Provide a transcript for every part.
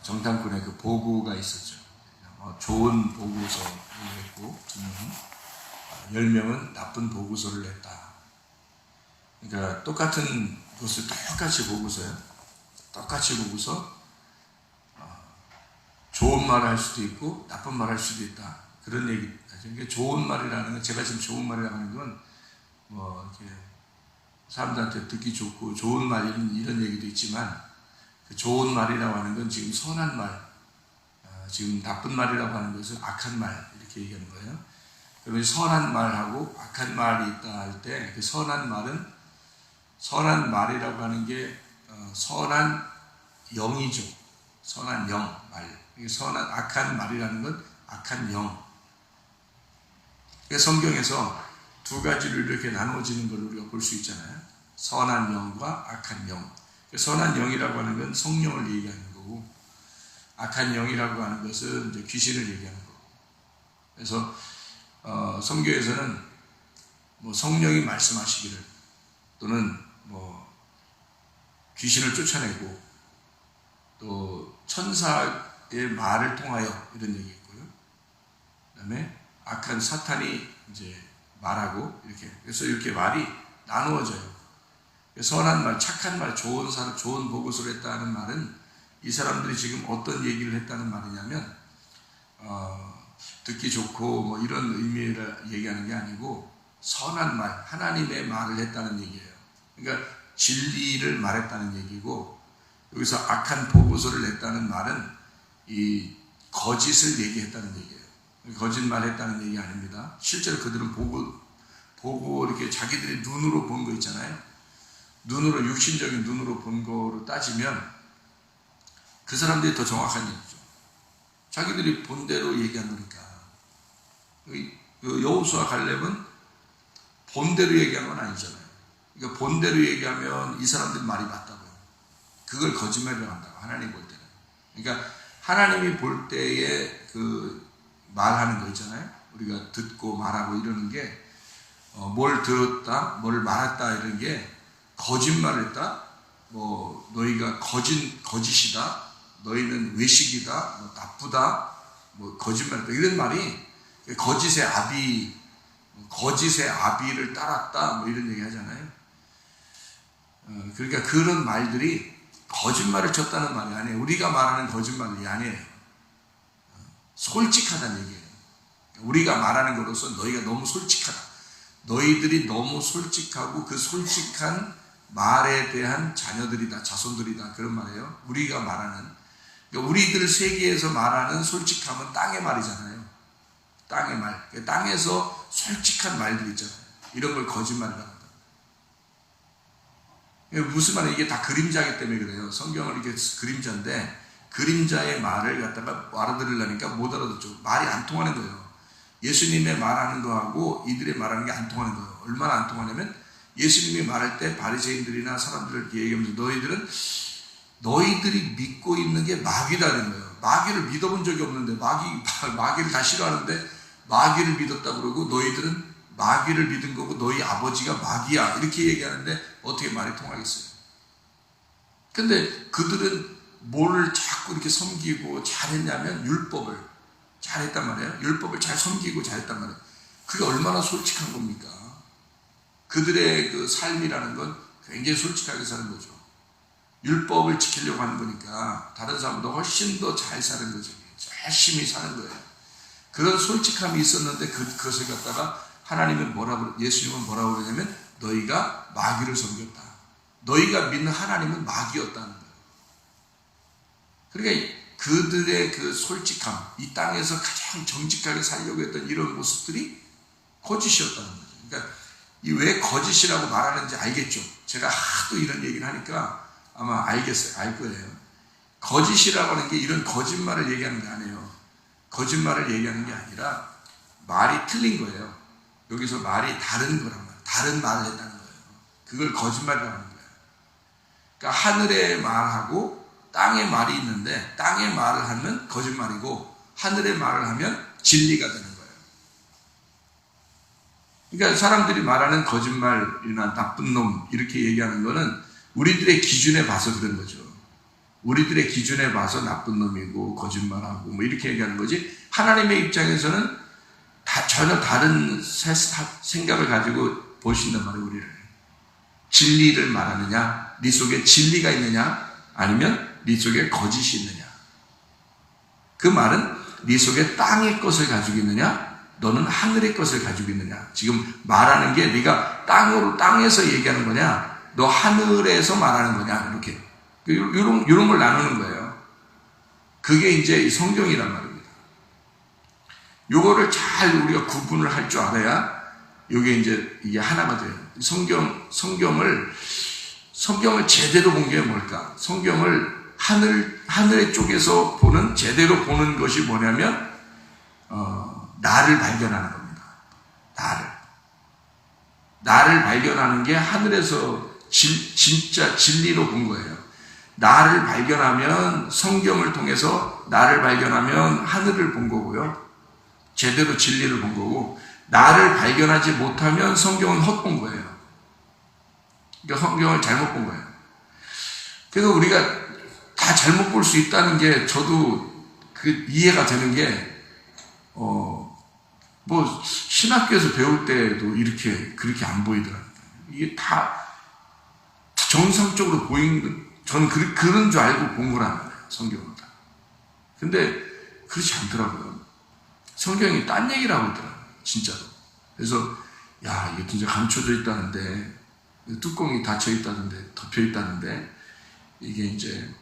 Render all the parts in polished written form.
정탐꾼의 그 보고가 있었죠. 좋은 보고서를 냈고 2명은 10명은 나쁜 보고서를 냈다. 그러니까 똑같은 것을 똑같이 보고서요. 똑같이 보고서 좋은 말을 할 수도 있고 나쁜 말을 할 수도 있다. 그런 얘기. 그러니까 좋은 말이라는 건, 제가 지금 좋은 말이라고 하는 건 뭐 이렇게 사람들한테 듣기 좋고 좋은 말이는 이런 얘기도 있지만, 그 좋은 말이라고 하는 건 지금 선한 말, 지금 나쁜 말이라고 하는 것은 악한 말, 이렇게 얘기하는 거예요. 그러면 선한 말하고 악한 말이 있다 할 때, 그 선한 말은, 선한 말이라고 하는 게 선한 영이죠. 선한 영 말. 선한 악한 말이라는 건 악한 영. 성경에서 두 가지로 이렇게 나누어지는 걸 우리가 볼 수 있잖아요. 선한 영과 악한 영. 선한 영이라고 하는 건 성령을 얘기하는 거고, 악한 영이라고 하는 것은 이제 귀신을 얘기하는 거고. 그래서 성경에서는 뭐 성령이 말씀하시기를, 또는 뭐 귀신을 쫓아내고, 또 천사의 말을 통하여 이런 얘기 있고요. 그다음에 악한 사탄이 이제 말하고, 이렇게. 그래서 이렇게 말이 나누어져요. 선한 말, 착한 말, 좋은 사람, 좋은 보고서를 했다는 말은, 이 사람들이 지금 어떤 얘기를 했다는 말이냐면, 듣기 좋고 뭐 이런 의미를 얘기하는 게 아니고, 선한 말, 하나님의 말을 했다는 얘기예요. 그러니까 진리를 말했다는 얘기고, 여기서 악한 보고서를 냈다는 말은 이 거짓을 얘기했다는 얘기예요. 거짓말 했다는 얘기 아닙니다. 실제로 그들은 보고 이렇게 자기들이 눈으로 본 거 있잖아요. 눈으로, 육신적인 눈으로 본 거로 따지면 그 사람들이 더 정확한 얘기죠. 자기들이 본 대로 얘기한 거니까. 여호수아 갈렙은 본 대로 얘기한 건 아니잖아요. 그러니까 본 대로 얘기하면 이 사람들 말이 맞다고요. 그걸 거짓말이라고 한다고, 하나님 볼 때는. 그러니까 하나님이 볼 때에 그 말하는 거 있잖아요. 우리가 듣고 말하고 이러는 게, 뭘 들었다, 뭘 말했다 이런 게, 거짓말을 했다, 뭐 너희가 거짓이다, 너희는 외식이다, 뭐 나쁘다, 뭐 거짓말했다, 이런 말이 거짓의 아비를 따랐다, 뭐 이런 얘기 하잖아요. 그러니까 그런 말들이 거짓말을 쳤다는 말이 아니에요. 우리가 말하는 거짓말이 아니에요. 솔직하다는 얘기예요. 우리가 말하는 것으로서 너희가 너무 솔직하다. 너희들이 너무 솔직하고 그 솔직한 말에 대한 자녀들이다, 자손들이다, 그런 말이에요. 우리가 말하는, 그러니까 우리들 세계에서 말하는 솔직함은 땅의 말이잖아요. 땅의 말. 그러니까 땅에서 솔직한 말들 있잖아요. 이런 걸 거짓말이라고 합니다. 무슨 말이에요? 이게 다 그림자이기 때문에 그래요. 성경을 이게 그림자인데, 그림자의 말을 갖다가 알아들으려니까 못 알아듣죠. 말이 안 통하는 거예요. 예수님의 말하는 거하고 이들의 말하는 게 안 통하는 거예요. 얼마나 안 통하냐면, 예수님이 말할 때 바리새인들이나 사람들을 얘기하면서 너희들이 믿고 있는 게 마귀다는 거예요. 마귀를 믿어본 적이 없는데, 마귀를 다 싫어하는데 마귀를 믿었다 그러고, 너희들은 마귀를 믿은 거고 너희 아버지가 마귀야, 이렇게 얘기하는데 어떻게 말이 통하겠어요? 근데 그들은 뭘 자꾸 이렇게 섬기고 잘했냐면 율법을 잘했단 말이에요. 율법을 잘 섬기고 잘했단 말이에요. 그게 얼마나 솔직한 겁니까? 그들의 그 삶이라는 건 굉장히 솔직하게 사는 거죠. 율법을 지키려고 하는 거니까 다른 사람보다 훨씬 더 잘 사는 거죠. 열심히 사는 거예요. 그런 솔직함이 있었는데 그것을 갖다가 예수님은 뭐라고 그러냐면, 너희가 마귀를 섬겼다. 너희가 믿는 하나님은 마귀였다는 거예요. 그러니까 그들의 그 솔직함, 이 땅에서 가장 정직하게 살려고 했던 이런 모습들이 거짓이었다는 거죠. 그러니까 이 왜 거짓이라고 말하는지 알겠죠? 제가 하도 이런 얘기를 하니까 아마 알겠어요. 알 거예요. 거짓이라고 하는 게 이런 거짓말을 얘기하는 게 아니에요. 거짓말을 얘기하는 게 아니라 말이 틀린 거예요. 여기서 말이 다른 거란 말이에요. 다른 말을 했다는 거예요. 그걸 거짓말이라고 하는 거예요. 그러니까 하늘의 말하고 땅의 말이 있는데, 땅의 말을 하면 거짓말이고 하늘의 말을 하면 진리가 되는 거예요. 그러니까 사람들이 말하는 거짓말이나 나쁜 놈 이렇게 얘기하는 거는 우리들의 기준에 봐서 그런 거죠. 우리들의 기준에 봐서 나쁜 놈이고 거짓말하고 뭐 이렇게 얘기하는 거지, 하나님의 입장에서는 다 전혀 다른 생각을 가지고 보신단 말이에요. 우리를 진리를 말하느냐, 네 속에 진리가 있느냐, 아니면 네 속에 거짓이 있느냐. 그 말은 네 속에 땅의 것을 가지고 있느냐, 너는 하늘의 것을 가지고 있느냐. 지금 말하는 게 네가 땅에서 얘기하는 거냐, 너 하늘에서 말하는 거냐, 이렇게 이런 걸 나누는 거예요. 그게 이제 성경이란 말입니다. 요거를 잘 우리가 구분을 할 줄 알아야 이게 하나가 돼요. 성경을 제대로 본 게 뭘까? 성경을 하늘의 쪽에서 제대로 보는 것이 뭐냐면, 나를 발견하는 겁니다. 나를 발견하는 게 하늘에서 진짜 진리로 본 거예요. 나를 발견하면, 성경을 통해서 나를 발견하면 하늘을 본 거고요. 제대로 진리를 본 거고, 나를 발견하지 못하면 성경은 헛본 거예요. 그러니까 성경을 잘못 본 거예요. 그래서 우리가 다 잘못 볼 수 있다는 게 저도 이해가 되는 게, 신학교에서 배울 때도 그렇게 안 보이더라고요. 이게 다 정상적으로 저는 그런 줄 알고 본 거란 말이에요. 성경을 다. 근데 그렇지 않더라고요. 성경이 딴 얘기를 하고 있더라고요. 진짜로. 그래서, 이게 진짜 감춰져 있다는데, 뚜껑이 닫혀 있다는데, 덮여 있다는데, 이게 이제,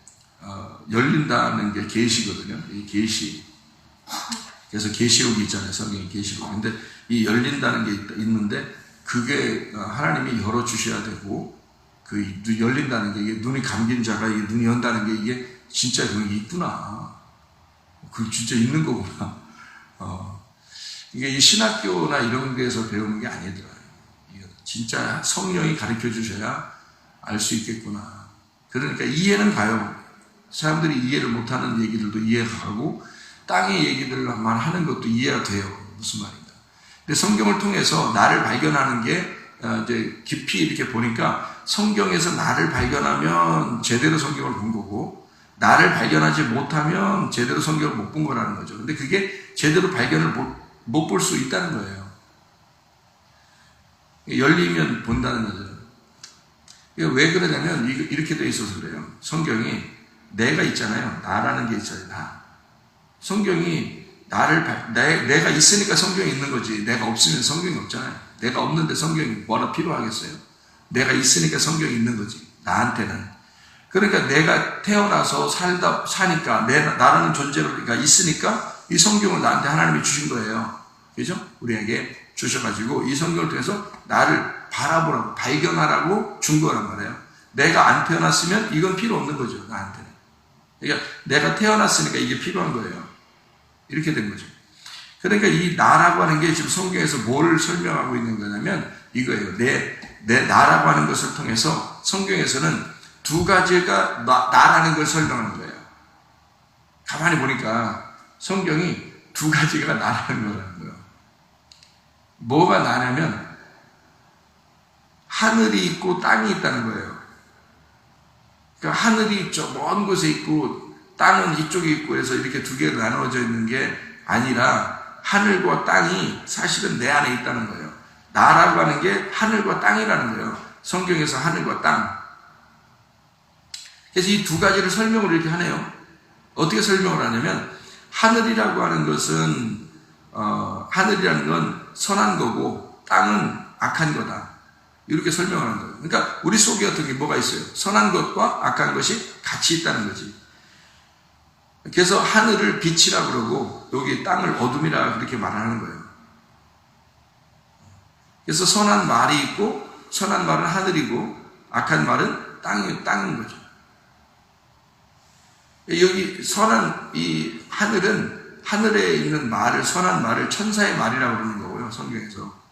열린다는 게 계시거든요. 이 계시. 그래서 계시록이 있잖아요. 성경의 계시록. 근데 이 열린다는 게 있는데, 그게 하나님이 열어주셔야 되고, 열린다는 게, 이게 눈이 감긴 자가 이게 눈이 연다는 게, 이게 진짜 그런 게 있구나. 그게 진짜 있는 거구나. 이게 이 신학교나 이런 데서 배우는 게 아니더라고요. 진짜 성령이 가르쳐 주셔야 알 수 있겠구나. 그러니까 이해는 가요. 사람들이 이해를 못하는 얘기들도 이해가 가고, 땅의 얘기들만 하는 것도 이해가 돼요. 무슨 말인가. 근데 성경을 통해서 나를 발견하는 게, 이제 깊이 이렇게 보니까, 성경에서 나를 발견하면 제대로 성경을 본 거고, 나를 발견하지 못하면 제대로 성경을 못 본 거라는 거죠. 근데 그게 제대로 발견을 못 볼 수 있다는 거예요. 열리면 본다는 거죠. 왜 그러냐면, 이렇게 돼 있어서 그래요. 성경이 내가 있잖아요. 나라는 게 있어요. 나. 성경이 내가 있으니까 성경이 있는 거지. 내가 없으면 성경이 없잖아요. 내가 없는데 성경이 뭐라 필요하겠어요? 내가 있으니까 성경이 있는 거지. 나한테는. 그러니까 내가 태어나서 사니까 나라는 존재가 있으니까 이 성경을 나한테 하나님이 주신 거예요. 그죠? 우리에게 주셔가지고 이 성경을 통해서 나를 바라보라고, 발견하라고 준 거란 말이에요. 내가 안 태어났으면 이건 필요 없는 거죠. 나한테는. 그러니까 내가 태어났으니까 이게 필요한 거예요. 이렇게 된 거죠. 그러니까 이 나라고 하는 게 지금 성경에서 뭘 설명하고 있는 거냐면 이거예요. 내 나라고 하는 것을 통해서 성경에서는 두 가지가 나라는 걸 설명하는 거예요. 가만히 보니까 성경이 두 가지가 나라는 거라는 거예요. 뭐가 나냐면 하늘이 있고 땅이 있다는 거예요. 그러니까 하늘이 저 먼 곳에 있고 땅은 이쪽에 있고 해서 이렇게 두 개로 나누어져 있는 게 아니라 하늘과 땅이 사실은 내 안에 있다는 거예요. 나라고 하는 게 하늘과 땅이라는 거예요. 성경에서 하늘과 땅. 그래서 이 두 가지를 설명을 이렇게 하네요. 어떻게 설명을 하냐면 하늘이라고 하는 것은 하늘이라는 건 선한 거고 땅은 악한 거다. 이렇게 설명을 하는 거예요. 그러니까 우리 속에 어떤 게 뭐가 있어요? 선한 것과 악한 것이 같이 있다는 거지. 그래서 하늘을 빛이라 그러고 여기 땅을 어둠이라 그렇게 말하는 거예요. 그래서 선한 말이 있고 선한 말은 하늘이고 악한 말은 땅인 거죠. 여기 선한 이 하늘은 하늘에 있는 말을 선한 말을 천사의 말이라고 그러는 거고요. 성경에서.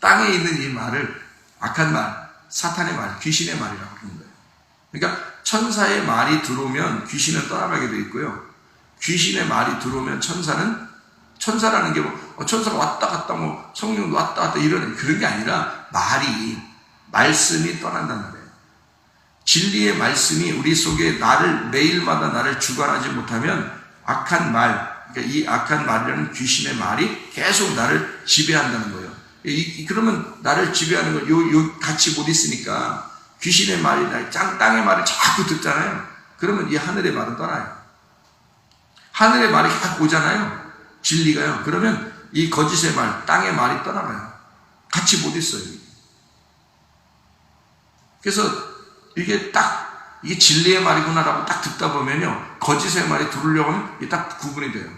땅에 있는 이 말을 악한 말, 사탄의 말, 귀신의 말이라고 그러는 거예요. 그러니까 천사의 말이 들어오면 귀신은 떠나가게 돼 있고요. 귀신의 말이 들어오면 천사라는 게 천사가 왔다 갔다 성령도 왔다 갔다 이런 그런 게 아니라 말씀이 떠난단 말이에요. 진리의 말씀이 우리 속에 매일마다 나를 주관하지 못하면 악한 말, 그러니까 이 악한 말이라는 귀신의 말이 계속 나를 지배한다는 거예요. 그러면 나를 지배하는 걸 같이 못 있으니까 귀신의 말이 땅의 말을 자꾸 듣잖아요. 그러면 이 하늘의 말은 떠나요. 하늘의 말이 자꾸 오잖아요. 진리가요. 그러면 이 거짓의 말, 땅의 말이 떠나가요. 같이 못 있어요. 그래서 이게 진리의 말이구나라고 딱 듣다 보면요, 거짓의 말이 들으려고 하면 이게 딱 구분이 돼요.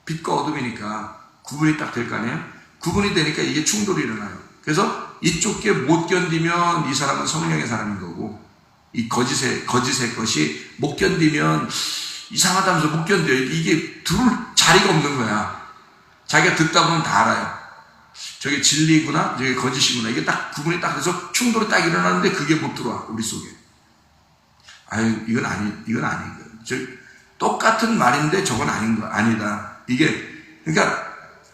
빛과 어둠이니까 구분이 딱 될 거 아니에요? 구분이 되니까 이게 충돌이 일어나요. 그래서 이쪽 게 못 견디면 이 사람은 성령의 사람인 거고, 이 거짓의 것이 못 견디면 이상하다면서 못 견뎌요. 이게 들을 자리가 없는 거야. 자기가 듣다 보면 다 알아요. 저게 진리구나, 저게 거짓이구나. 이게 딱 구분이 딱 돼서 충돌이 딱 일어나는데 그게 못 들어와, 우리 속에. 아유, 이건 아닌 거예요. 똑같은 말인데 저건 아니다. 그러니까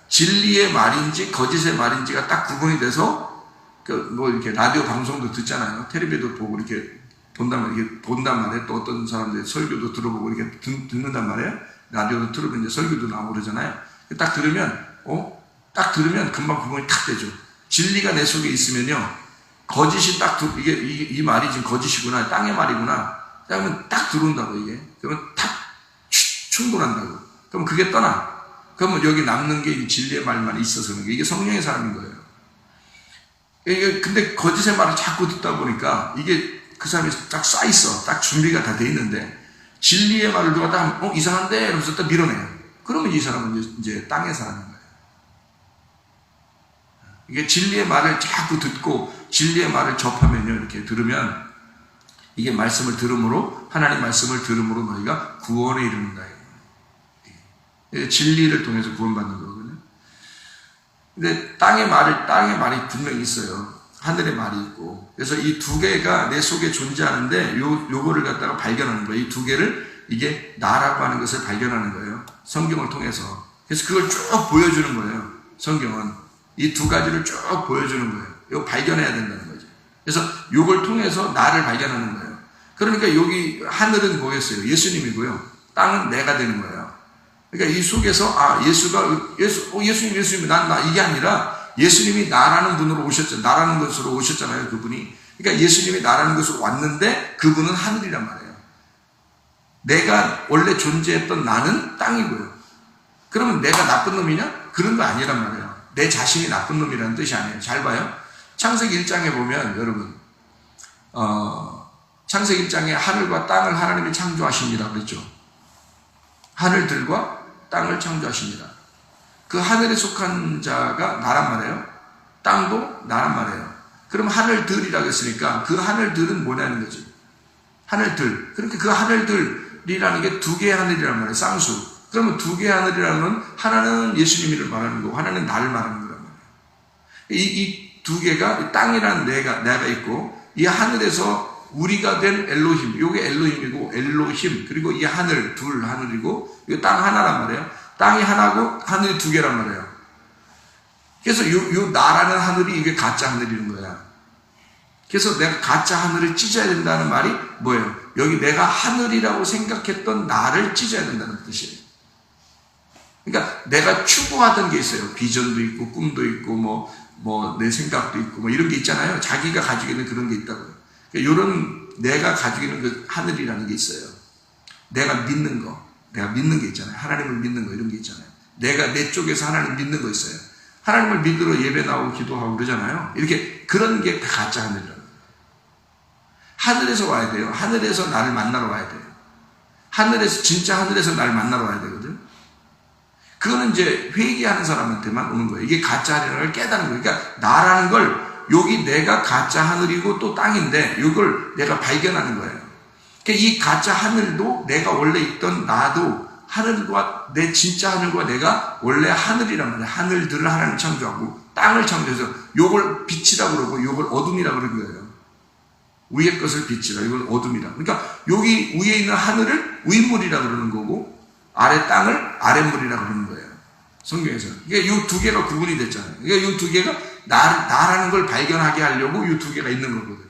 진리의 말인지 거짓의 말인지가 딱 구분이 돼서, 이렇게 라디오 방송도 듣잖아요. 텔레비도 보고 이렇게 본단 말이에요. 또 어떤 사람들 설교도 들어보고 이렇게 듣는단 말이에요. 라디오도 들으면 이제 설교도 나오고 그러잖아요. 딱 들으면 금방 구분이 탁 되죠. 진리가 내 속에 있으면요, 거짓이 이 말이 지금 거짓이구나, 땅의 말이구나. 그러면 딱 들어온다고, 이게. 그러면 탁 충돌한다고. 그럼 그게 떠나. 그러면 여기 남는 게 진리의 말만 있어서 그런 게, 이게 성령의 사람인 거예요. 근데 거짓의 말을 자꾸 듣다 보니까 이게 그 사람이 딱 쌓여있어. 딱 준비가 다 돼 있는데, 진리의 말을 누가 딱 하면, 이상한데? 이러면서 딱 밀어내요. 그러면 이 사람은 이제 땅의 사람인 거예요. 이게 진리의 말을 자꾸 듣고 진리의 말을 접하면요, 이렇게 들으면 이게 말씀을 들음으로, 하나님 말씀을 들음으로 너희가 구원에 이르는다. 진리를 통해서 구원받는 거거든요. 근데 땅의 말이 분명히 있어요. 하늘의 말이 있고. 그래서 이 두 개가 내 속에 존재하는데 요거를 갖다가 발견하는 거예요. 이 두 개를, 이게 나라고 하는 것을 발견하는 거예요. 성경을 통해서. 그래서 그걸 쭉 보여주는 거예요. 성경은. 이 두 가지를 쭉 보여주는 거예요. 이거 발견해야 된다는 거죠. 그래서 이걸 통해서 나를 발견하는 거예요. 그러니까 여기 하늘은 뭐겠어요? 예수님이고요. 땅은 내가 되는 거예요. 그러니까 이 속에서 예수님 나 이게 아니라 예수님이 나라는 분으로 오셨잖아요. 나라는 것으로 오셨잖아요. 그분이. 그러니까 예수님이 나라는 것으로 왔는데 그분은 하늘이란 말이에요. 내가 원래 존재했던 나는 땅이고요. 그러면 내가 나쁜 놈이냐? 그런 거 아니란 말이에요. 내 자신이 나쁜 놈이라는 뜻이 아니에요. 잘 봐요. 창세기 1장에 보면 여러분, 창세기 1장에 하늘과 땅을 하나님이 창조하십니다. 그랬죠. 하늘들과 땅을 창조하십니다. 그 하늘에 속한 자가 나란 말이에요. 땅도 나란 말이에요. 그럼 하늘들이라고 했으니까 그 하늘들은 뭐냐는 거지. 하늘들. 그러니까 그 하늘들이라는 게 두 개의 하늘이란 말이에요. 쌍수. 그러면 두 개의 하늘이라는 건 하나는 예수님을 말하는 거고 하나는 나를 말하는 거란 말이에요. 이 두 개가 땅이라는 내가 있고 이 하늘에서 우리가 된 엘로힘, 요게 엘로힘이고 엘로힘, 그리고 이 하늘, 둘 하늘이고 이 땅 하나란 말이에요. 땅이 하나고 하늘이 두 개란 말이에요. 그래서 요 나라는 하늘이 이게 가짜 하늘이는 거야. 그래서 내가 가짜 하늘을 찢어야 된다는 말이 뭐예요? 여기 내가 하늘이라고 생각했던 나를 찢어야 된다는 뜻이에요. 그러니까 내가 추구하던 게 있어요. 비전도 있고 꿈도 있고 내 생각도 있고 이런 게 있잖아요. 자기가 가지고 있는 그런 게 있다고요. 그러니까 이런 내가 가지고 있는 그 하늘이라는 게 있어요. 내가 믿는 게 있잖아요. 하나님을 믿는 거 이런 게 있잖아요. 내가 내 쪽에서 하나님 믿는 거 있어요. 하나님을 믿으러 예배 나오고 기도하고 그러잖아요. 이렇게 그런 게 다 가짜 하늘이라는 거예요. 하늘에서 와야 돼요. 하늘에서 나를 만나러 와야 돼요. 진짜 하늘에서 나를 만나러 와야 되거든. 그거는 이제 회개하는 사람한테만 오는 거예요. 이게 가짜 하늘이라는 걸 깨닫는 거예요. 그러니까 나라는 걸 여기 내가 가짜 하늘이고 또 땅인데 이걸 내가 발견하는 거예요. 그러니까 이 가짜 하늘도 내가 원래 있던 나도 하늘과 내 진짜 하늘과 내가 원래 하늘이란 말이에요. 하늘들을 하나님 창조하고 땅을 창조해서 요걸 빛이라고 그러고 요걸 어둠이라고 그러는 거예요. 위의 것을 빛이라, 이걸 어둠이라. 그러니까 여기 위에 있는 하늘을 윗물이라고 그러는 거고 아래 땅을 아랫물이라고 그러는 거예요. 성경에서. 그러니까 이 두 개가 구분이 됐잖아요. 그러니까 이 두 개가 나라는 걸 발견하게 하려고 이 두 개가 있는 거거든요.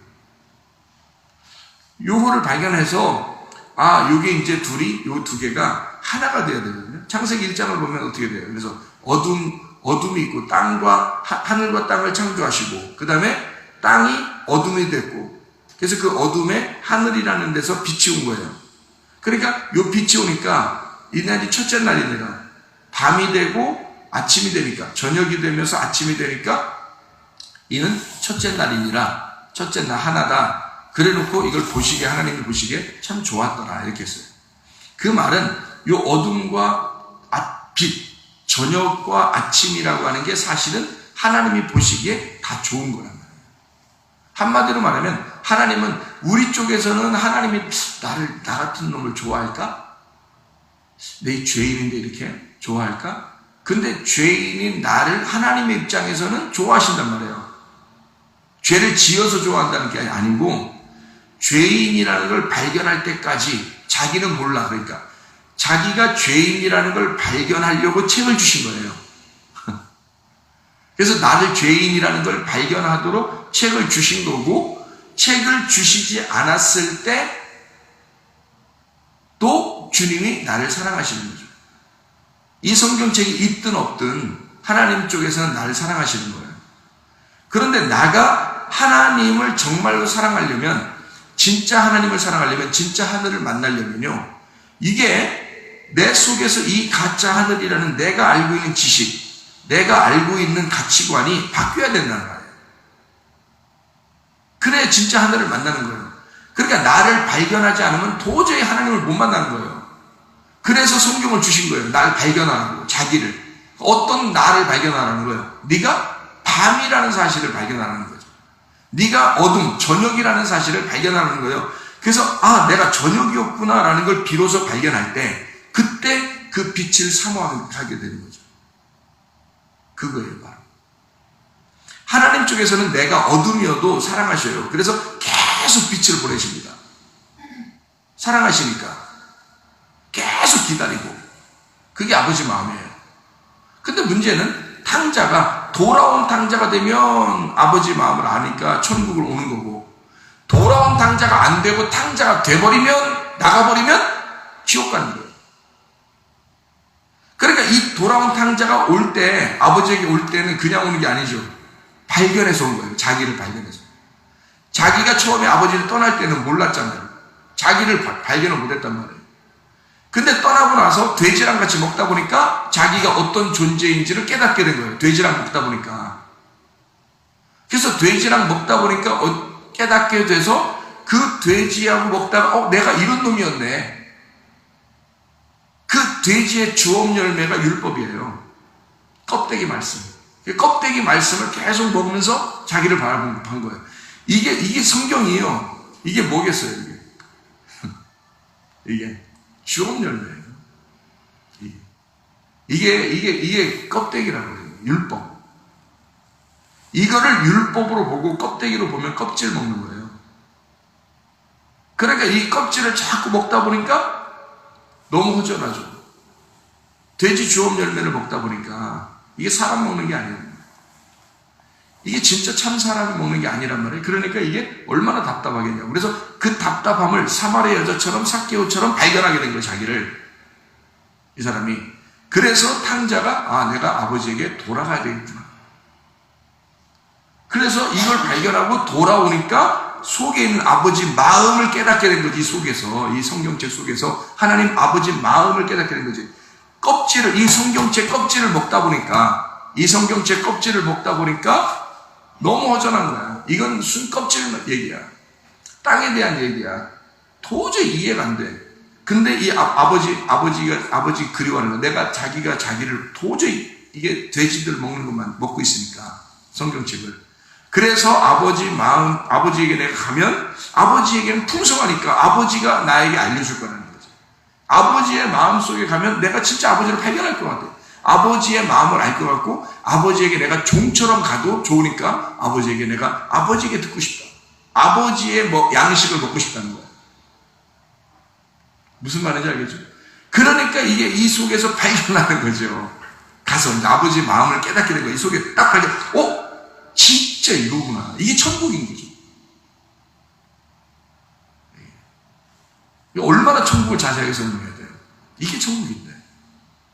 요거를 발견해서 요게 이제 요 두 개가 하나가 돼야 되거든요. 창세기 1장을 보면 어떻게 돼요? 그래서 어둠이 있고 하늘과 땅을 창조하시고 그 다음에 땅이 어둠이 됐고 그래서 그 어둠에 하늘이라는 데서 빛이 온 거예요. 그러니까 요 빛이 오니까 이날이 첫째 날이니까 밤이 되고 아침이 되니까 저녁이 되면서 아침이 되니까 이는 첫째 날이니라 첫째 날 하나다. 그래놓고 이걸 하나님이 보시기에 참 좋았더라 이렇게 했어요. 그 말은 요 어둠과 빛 저녁과 아침이라고 하는 게 사실은 하나님이 보시기에 다 좋은 거란 말이에요. 한마디로 말하면 하나님은 우리 쪽에서는 하나님이 나 같은 놈을 좋아할까? 내 죄인인데 이렇게 좋아할까? 근데 죄인인 나를 하나님의 입장에서는 좋아하신단 말이에요. 죄를 지어서 좋아한다는 게 아니고 죄인이라는 걸 발견할 때까지 자기는 몰라. 그러니까 자기가 죄인이라는 걸 발견하려고 책을 주신 거예요. 그래서 나를 죄인이라는 걸 발견하도록 책을 주신 거고 책을 주시지 않았을 때 또 주님이 나를 사랑하시는 거죠. 이 성경책이 있든 없든 하나님 쪽에서는 나를 사랑하시는 거예요. 그런데 나가 하나님을 정말로 사랑하려면 진짜 하나님을 사랑하려면 진짜 하늘을 만나려면요 이게 내 속에서 이 가짜 하늘이라는 내가 알고 있는 지식 내가 알고 있는 가치관이 바뀌어야 된다는 거예요. 그래야 진짜 하늘을 만나는 거예요. 그러니까 나를 발견하지 않으면 도저히 하나님을 못 만나는 거예요. 그래서 성경을 주신 거예요. 나를 발견하라고 자기를 어떤 나를 발견하라는 거예요. 네가 밤이라는 사실을 발견하라는 거죠. 네가 어둠, 저녁이라는 사실을 발견하는 거예요. 그래서 내가 저녁이었구나라는 걸 비로소 발견할 때 그때 그 빛을 사모하게 되는 거죠. 그거예요 바로. 하나님 쪽에서는 내가 어둠이어도 사랑하셔요. 그래서 계속 빛을 보내십니다. 사랑하시니까 계속 기다리고 그게 아버지 마음이에요. 근데 문제는 탕자가 돌아온 탕자가 되면 아버지 마음을 아니까 천국을 오는 거고 돌아온 탕자가 안 되고 탕자가 돼버리면 나가버리면 지옥 가는 거예요. 그러니까 이 돌아온 탕자가 올 때 아버지에게 올 때는 그냥 오는 게 아니죠. 발견해서 온 거예요. 자기를 발견해서. 자기가 처음에 아버지를 떠날 때는 몰랐잖아요. 자기를 발견을 못했단 말이에요. 근데 떠나고 나서 돼지랑 같이 먹다 보니까 자기가 어떤 존재인지를 깨닫게 된 거예요. 돼지랑 먹다 보니까. 그래서 돼지랑 먹다 보니까 깨닫게 돼서 그 돼지하고 먹다가 내가 이런 놈이었네. 그 돼지의 주업 열매가 율법이에요. 껍데기 말씀. 껍데기 말씀을 계속 먹으면서 자기를 바라본 거예요. 이게 성경이에요. 이게 뭐겠어요, 이게? 이게 주업 열매예요. 이게 껍데기라고 해요. 율법. 이거를 율법으로 보고 껍데기로 보면 껍질 먹는 거예요. 그러니까 이 껍질을 자꾸 먹다 보니까 너무 허전하죠. 돼지 주업 열매를 먹다 보니까 이게 사람 먹는 게 아니에요. 이게 진짜 참 사람이 먹는 게 아니란 말이에요. 그러니까 이게 얼마나 답답하겠냐고. 그래서 그 답답함을 사마리아 여자처럼 삭개오처럼 발견하게 된 거예요. 자기를. 이 사람이. 그래서 탕자가 내가 아버지에게 돌아가야 되겠구나. 그래서 이걸 발견하고 돌아오니까 속에 있는 아버지 마음을 깨닫게 된 거지. 이 속에서, 이 성경책 속에서 하나님 아버지 마음을 깨닫게 된 거지. 이 성경책 껍질을 먹다 보니까 너무 허전한 거야. 이건 순 껍질 얘기야. 땅에 대한 얘기야. 도저히 이해가 안 돼. 근데 이 아버지 그리워하는 거. 자기가 자기를 도저히 이게 돼지들 먹는 것만 먹고 있으니까 성경책을. 그래서 아버지에게 내가 가면 아버지에게는 풍성하니까 아버지가 나에게 알려줄 거라는 거지. 아버지의 마음 속에 가면 내가 진짜 아버지를 발견할 것 같아. 아버지의 마음을 알 것 같고 아버지에게 내가 종처럼 가도 좋으니까 아버지에게 듣고 싶다. 아버지의 양식을 먹고 싶다는 거야. 무슨 말인지 알겠죠? 그러니까 이게 이 속에서 발견하는 거죠. 가서 아버지의 마음을 깨닫게 된 거야. 이 속에 딱 발견. 진짜 이거구나. 이게 천국인 거죠. 얼마나 천국을 자세하게 설명해야 돼요. 이게 천국인데.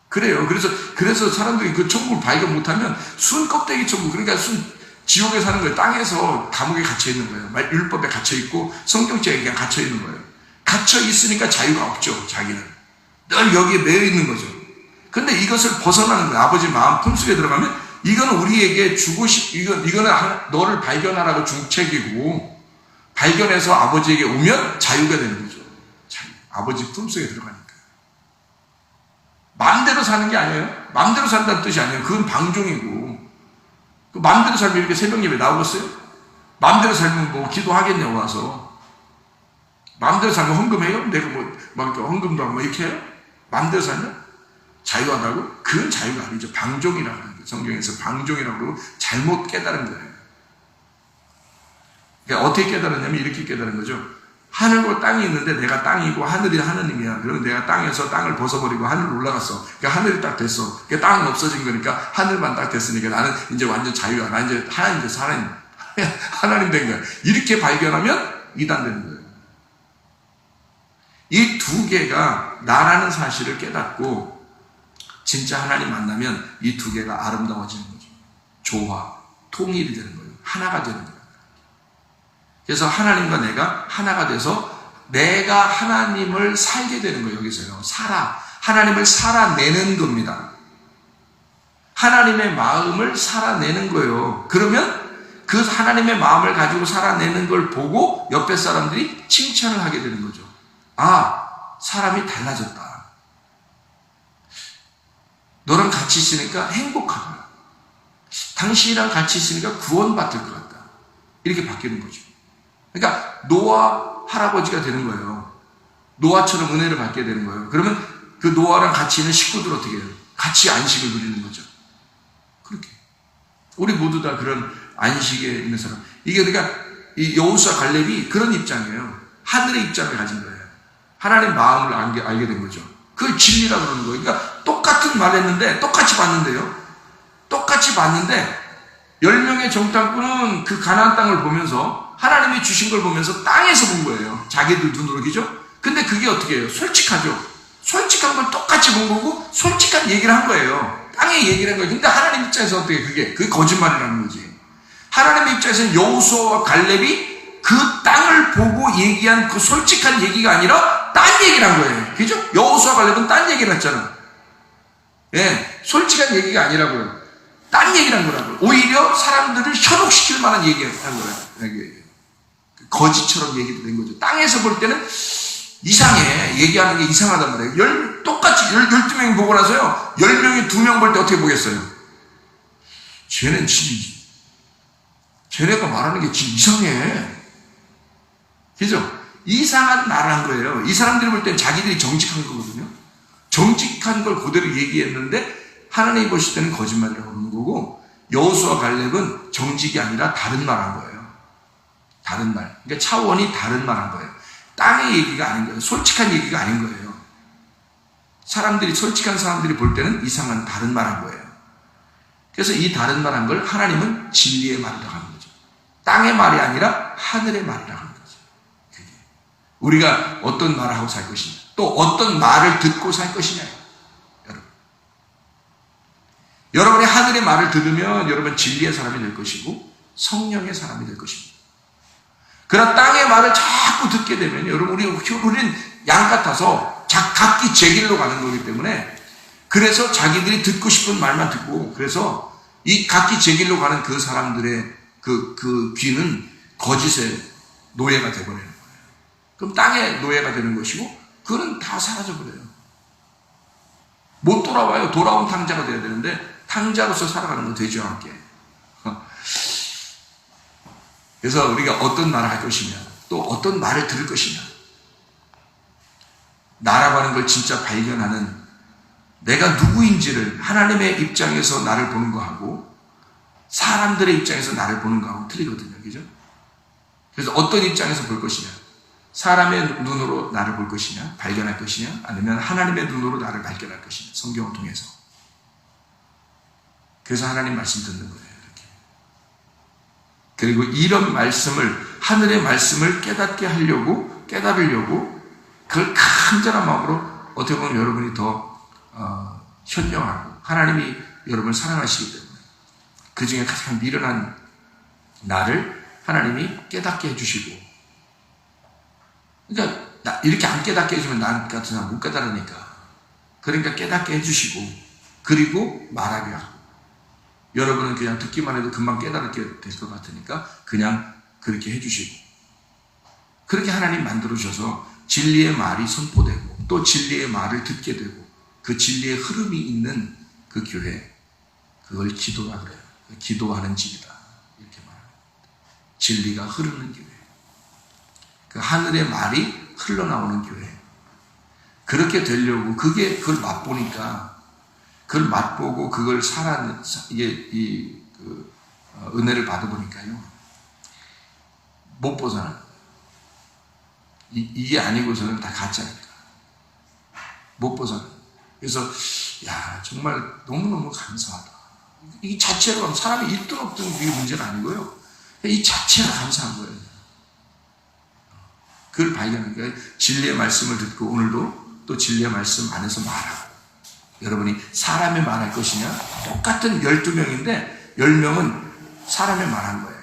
그래요. 그래서 사람들이 그 천국을 발견 못하면 순 껍데기 천국, 그러니까 지옥에 사는 거예요. 땅에서 감옥에 갇혀 있는 거예요. 율법에 갇혀 있고 성경책에 그냥 갇혀 있는 거예요. 갇혀 있으니까 자유가 없죠. 자기는 늘 여기에 매여 있는 거죠. 근데 이것을 벗어나는 거예요. 아버지 마음 품속에 들어가면 이거는 우리에게 이거는 너를 발견하라고 준 책이고, 발견해서 아버지에게 오면 자유가 되는 거죠. 자유. 아버지 품속에 들어가니까. 마음대로 사는 게 아니에요. 마음대로 산다는 뜻이 아니에요. 그건 방종이고. 그 마음대로 살면 이렇게 새벽 예배 나오겠어요? 마음대로 살면 뭐 기도하겠냐고 와서. 마음대로 살면 헌금해요? 내가 막 헌금도 하고 이렇게 해요? 마음대로 살면? 자유하다고? 그건 자유가 아니죠. 방종이라고 하는 거예요. 성경에서 방종이라고 그러고 잘못 깨달은 거예요. 그러니까 어떻게 깨달았냐면 이렇게 깨달은 거죠. 하늘과 땅이 있는데 내가 땅이고 하늘이 하느님이야. 그러면 내가 땅에서 땅을 벗어버리고 하늘로 올라갔어. 그러니까 하늘이 딱 됐어. 그러니까 땅은 없어진 거니까 하늘만 딱 됐으니까 나는 이제 완전 자유야. 나 이제 하나님 된 거야. 이렇게 발견하면 이단되는 거예요. 이 두 개가 나라는 사실을 깨닫고 진짜 하나님 만나면 이 두 개가 아름다워지는 거죠. 조화, 통일이 되는 거예요. 하나가 되는 거예요. 그래서 하나님과 내가 하나가 돼서 내가 하나님을 살게 되는 거예요. 여기서요. 하나님을 살아내는 겁니다. 하나님의 마음을 살아내는 거예요. 그러면 그 하나님의 마음을 가지고 살아내는 걸 보고 옆에 사람들이 칭찬을 하게 되는 거죠. 아, 사람이 달라졌다. 너랑 같이 있으니까 행복하다. 당신이랑 같이 있으니까 구원받을 것 같다. 이렇게 바뀌는 거죠. 그러니까 노아 할아버지가 되는 거예요. 노아처럼 은혜를 받게 되는 거예요. 그러면 그 노아랑 같이 있는 식구들 어떻게 해요? 같이 안식을 누리는 거죠. 그렇게. 우리 모두 다 그런 안식에 있는 사람. 이게 그러니까 이 여호수아 갈렙이 그런 입장이에요. 하늘의 입장을 가진 거예요. 하나님 마음을 알게 된 거죠. 그걸 진리라고 그러는 거예요. 그러니까 똑같은 말 했는데 똑같이 봤는데요. 똑같이 봤는데 10명의 정탐꾼은 그 가나안 땅을 보면서 하나님이 주신 걸 보면서 땅에서 본 거예요. 자기들 눈으로, 그죠? 근데 그게 어떻게 해요? 솔직하죠. 솔직한 걸 똑같이 본 거고 솔직한 얘기를 한 거예요. 땅의 얘기를 한 거예요. 근데 하나님 입장에서 어떻게 그게 거짓말이라는 거지. 하나님의 입장에서는 여호수아와 갈렙이 그 땅을 보고 얘기한 그 솔직한 얘기가 아니라 딴 얘기를 한 거예요. 그죠? 여호수아 갈렙은 딴 얘기를 했잖아. 예, 솔직한 얘기가 아니라고요. 딴 얘기를 한 거라고요. 오히려 사람들을 현혹시킬 만한 얘기를 한 거예요. 거짓처럼 얘기도 된 거죠. 땅에서 볼 때는 이상해. 얘기하는 게 이상하단 말이에요. 똑같이 12명이 보고 나서요. 10명이 2명 볼 때 어떻게 보겠어요? 쟤네가 말하는 게 진짜 이상해. 그죠? 이상한 말을 한 거예요. 이 사람들이 볼 때는 자기들이 정직한 거거든요. 정직한 걸 그대로 얘기했는데 하나님이 보실 때는 거짓말이라고 하는 거고, 여호수아 갈렙은 정직이 아니라 다른 말 한 거예요. 다른 말. 그러니까 차원이 다른 말 한 거예요. 땅의 얘기가 아닌 거예요. 솔직한 얘기가 아닌 거예요. 솔직한 사람들이 볼 때는 이상한 다른 말 한 거예요. 그래서 이 다른 말 한 걸 하나님은 진리의 말이라고 하는 거죠. 땅의 말이 아니라 하늘의 말이라고 하는 거죠. 그게. 우리가 어떤 말을 하고 살 것이냐, 또 어떤 말을 듣고 살 것이냐. 여러분이 하늘의 말을 들으면 여러분 진리의 사람이 될 것이고 성령의 사람이 될 것입니다. 그러나 땅의 말을 자꾸 듣게 되면 여러분 우리는 양 같아서 각기 제 길로 가는 거기 때문에, 그래서 자기들이 듣고 싶은 말만 듣고, 그래서 이 각기 제 길로 가는 그 사람들의 그 귀는 거짓의 노예가 되어버리는 거예요. 그럼 땅의 노예가 되는 것이고 그는 다 사라져버려요. 못 돌아와요. 돌아온 탕자가 돼야 되는데 탕자로서 살아가는 건 되지 않게. 그래서 우리가 어떤 말을 할 것이냐, 또 어떤 말을 들을 것이냐, 나라고 하는 걸 진짜 발견하는, 내가 누구인지를 하나님의 입장에서 나를 보는 거하고 사람들의 입장에서 나를 보는 거하고 틀리거든요. 그죠? 그래서 어떤 입장에서 볼 것이냐, 사람의 눈으로 나를 볼 것이냐, 발견할 것이냐, 아니면 하나님의 눈으로 나를 발견할 것이냐, 성경을 통해서. 그래서 하나님 말씀 듣는 거예요. 이렇게. 그리고 이런 말씀을, 하늘의 말씀을 깨닫게 하려고, 깨달으려고 그걸 간절한 마음으로 어떻게 보면 여러분이 더 현명하고 하나님이 여러분을 사랑하시기 때문에 그 중에 가장 미련한 나를 하나님이 깨닫게 해주시고, 그러니까 이렇게 안 깨닫게 해주면 나 같은 사람 못 깨달으니까, 그러니까 깨닫게 해주시고 그리고 말하게 하고, 여러분은 그냥 듣기만 해도 금방 깨달게 될 것 같으니까 그냥 그렇게 해주시고, 그렇게 하나님 만들어주셔서 진리의 말이 선포되고 또 진리의 말을 듣게 되고 그 진리의 흐름이 있는 그 교회, 그걸 기도라 그래요. 기도하는 집이다 이렇게 말합니다. 진리가 흐르는 교회, 그 하늘의 말이 흘러나오는 교회, 그렇게 되려고 그걸 맛보니까, 그걸 맛보고 그걸 은혜를 받아보니까요 못 벗어나요. 이게 아니고서는 다 가짜니까 못 벗어나요. 그래서 정말 너무너무 감사하다. 이 자체로 사람이 있든 없든 이게 문제는 아니고요. 이 자체가 감사한 거예요. 그걸 발견하니까 진리의 말씀을 듣고 오늘도 또 진리의 말씀 안에서 말하고, 여러분이 사람의 말할 것이냐? 똑같은 12명인데 10명은 사람의 말한 거예요.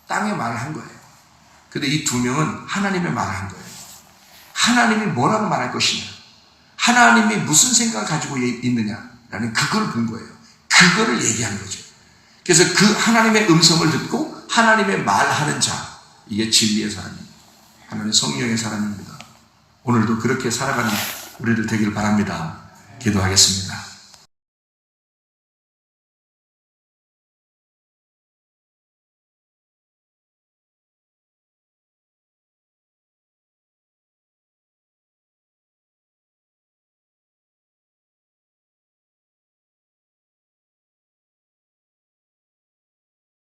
땅의 말을 한 거예요. 근데 이 2명은 하나님의 말을 한 거예요. 하나님이 뭐라고 말할 것이냐? 하나님이 무슨 생각을 가지고 있느냐라는 그걸 본 거예요. 그거를 얘기한 거죠. 그래서 그 하나님의 음성을 듣고 하나님의 말하는 자, 이게 진리의 사람입니다. 하나님의 성령의 사람입니다. 오늘도 그렇게 살아가는 우리들 되길 바랍니다. 기도하겠습니다.